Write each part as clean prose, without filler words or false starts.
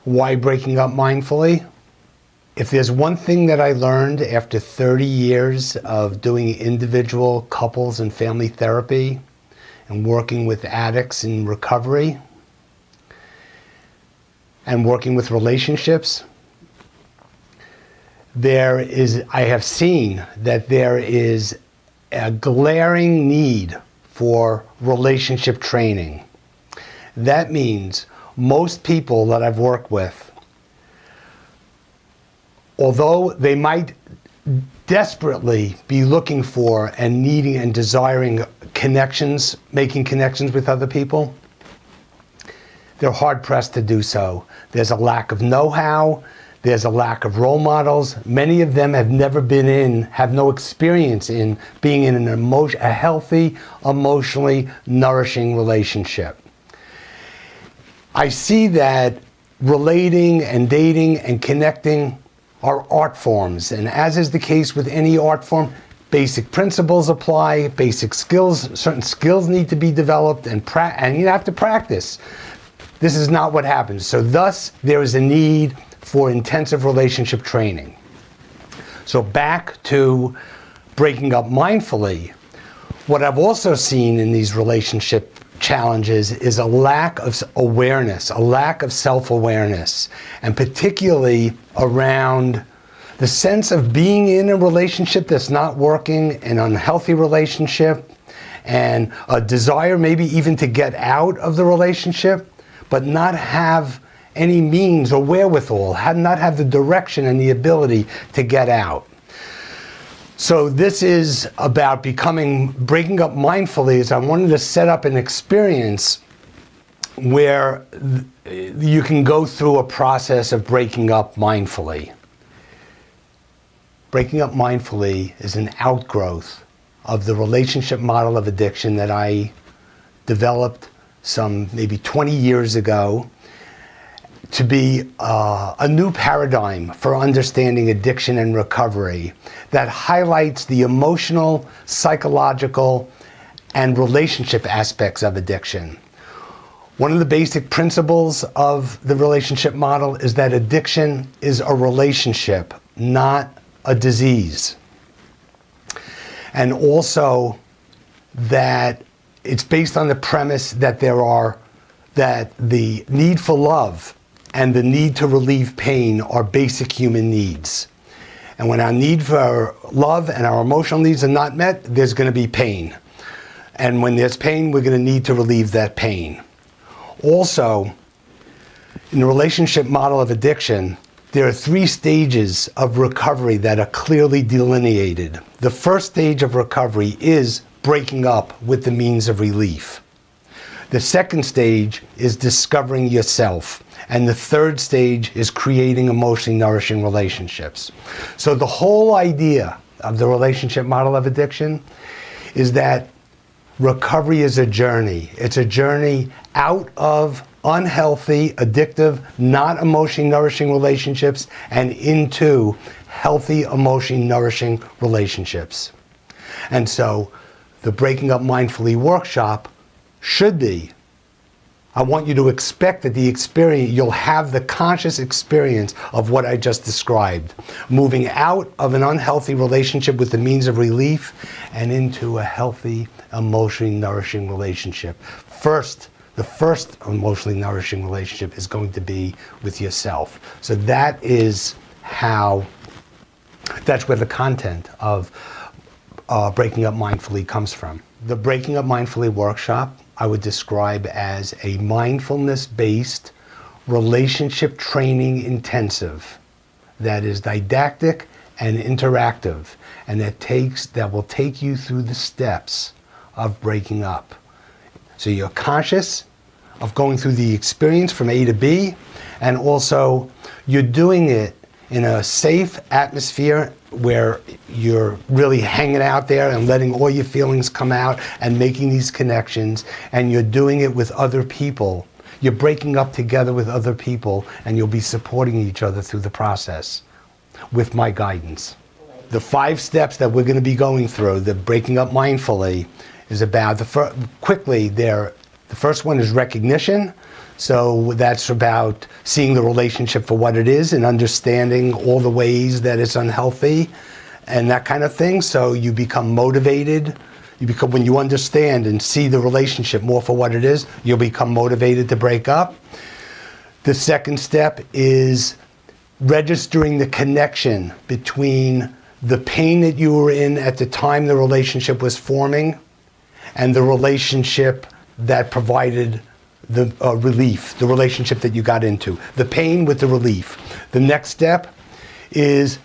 Why breaking up mindfully? If there's one thing that I learned after 30 years of doing individual couples and family therapy and working with addicts in recovery and working with relationships, I have seen that there is a glaring need for relationship training. That means most people that I've worked with, although they might desperately be looking for and needing and desiring connections, making connections with other people, they're hard-pressed to do so. There's a lack of know-how. There's a lack of role models. Many of them have never have no experience in being in a healthy, emotionally nourishing relationship. I see that relating and dating and connecting are art forms, and as is the case with any art form, basic principles apply, basic skills, certain skills need to be developed, and you have to practice. This is not what happens. So thus, there is a need for intensive relationship training. So back to breaking up mindfully, what I've also seen in these relationship challenges is a lack of awareness, a lack of self-awareness, and particularly around the sense of being in a relationship that's not working, an unhealthy relationship, and a desire maybe even to get out of the relationship, but not have any means or wherewithal, not have the direction and the ability to get out. So this is about breaking up mindfully, is I wanted to set up an experience where you can go through a process of breaking up mindfully. Breaking up mindfully is an outgrowth of the relationship model of addiction that I developed some maybe 20 years ago to be a new paradigm for understanding addiction and recovery that highlights the emotional, psychological, and relationship aspects of addiction. One of the basic principles of the relationship model is that addiction is a relationship, not a disease. And also that it's based on the premise that that the need for love and the need to relieve pain are basic human needs. And when our need for love and our emotional needs are not met, there's going to be pain. And when there's pain, we're going to need to relieve that pain. Also, in the relationship model of addiction, there are 3 stages of recovery that are clearly delineated. The first stage of recovery is breaking up with the means of relief. The second stage is discovering yourself. And the third stage is creating emotionally nourishing relationships. So the whole idea of the relationship model of addiction is that recovery is a journey. It's a journey out of unhealthy, addictive, not emotionally nourishing relationships and into healthy, emotionally nourishing relationships. And so the Breaking Up Mindfully workshop should be, I want you to expect that you'll have the conscious experience of what I just described, moving out of an unhealthy relationship with the means of relief and into a healthy, emotionally nourishing relationship. The first emotionally nourishing relationship is going to be with yourself. So that's where the content of Breaking Up Mindfully comes from. The Breaking Up Mindfully workshop I would describe as a mindfulness-based relationship training intensive that is didactic and interactive, and that will take you through the steps of breaking up. So you're conscious of going through the experience from A to B, and also you're doing it in a safe atmosphere where you're really hanging out there and letting all your feelings come out and making these connections, and you're doing it with other people. You're breaking up together with other people, and you'll be supporting each other through the process with my guidance. The 5 steps that we're going to be going through, the Breaking Up Mindfully, is about the first one is recognition. So that's about seeing the relationship for what it is and understanding all the ways that it's unhealthy and that kind of thing. So you become motivated. When you understand and see the relationship more for what it is, you'll become motivated to break up. The second step is registering the connection between the pain that you were in at the time the relationship was forming and the relationship that provided the relief, the relationship that you got into. The pain with the relief. The next step is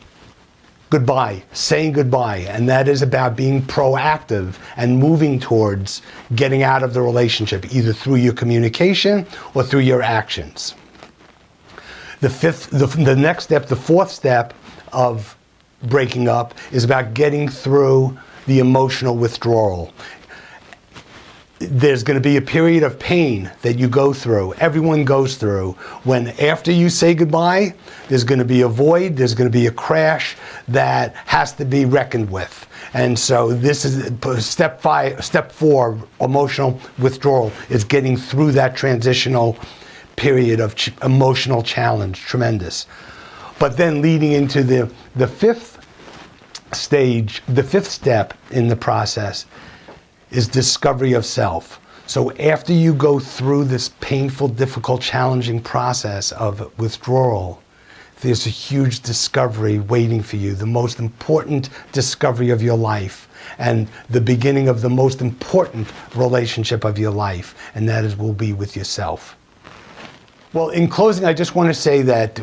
goodbye, saying goodbye, and that is about being proactive and moving towards getting out of the relationship, either through your communication or through your actions. The next step, the fourth step of breaking up is about getting through the emotional withdrawal. There's going to be a period of pain that you go through, everyone goes through, when after you say goodbye, there's going to be a void, there's going to be a crash that has to be reckoned with. And so this is step 4, emotional withdrawal, is getting through that transitional period of emotional challenge, tremendous. But then leading into the fifth stage, the fifth step in the process is discovery of self. So after you go through this painful, difficult, challenging process of withdrawal, there's a huge discovery waiting for you, the most important discovery of your life, and the beginning of the most important relationship of your life, and that will be with yourself. Well, in closing, I just want to say that,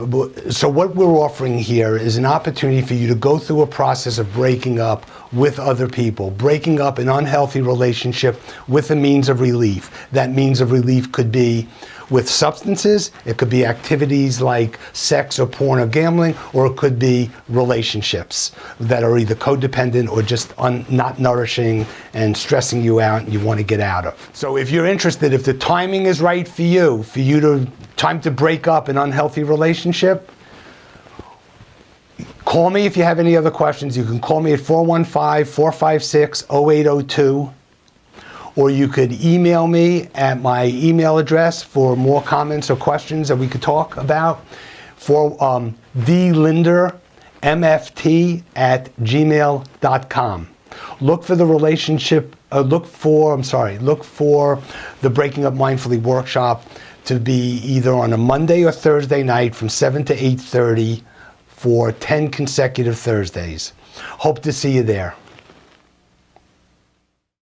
so what we're offering here is an opportunity for you to go through a process of breaking up with other people, breaking up an unhealthy relationship with a means of relief. That means of relief could be with substances, it could be activities like sex or porn or gambling, or it could be relationships that are either codependent or just not nourishing and stressing you out and you want to get out of. So if you're interested, if the timing is right for you time to break up an unhealthy relationship, call me if you have any other questions. You can call me at 415-456-0802. Or you could email me at my email address for more comments or questions that we could talk about, for thelindermft@gmail.com. Look for the look for the Breaking Up Mindfully workshop to be either on a Monday or Thursday night from 7 to 8:30 for 10 consecutive Thursdays. Hope to see you there.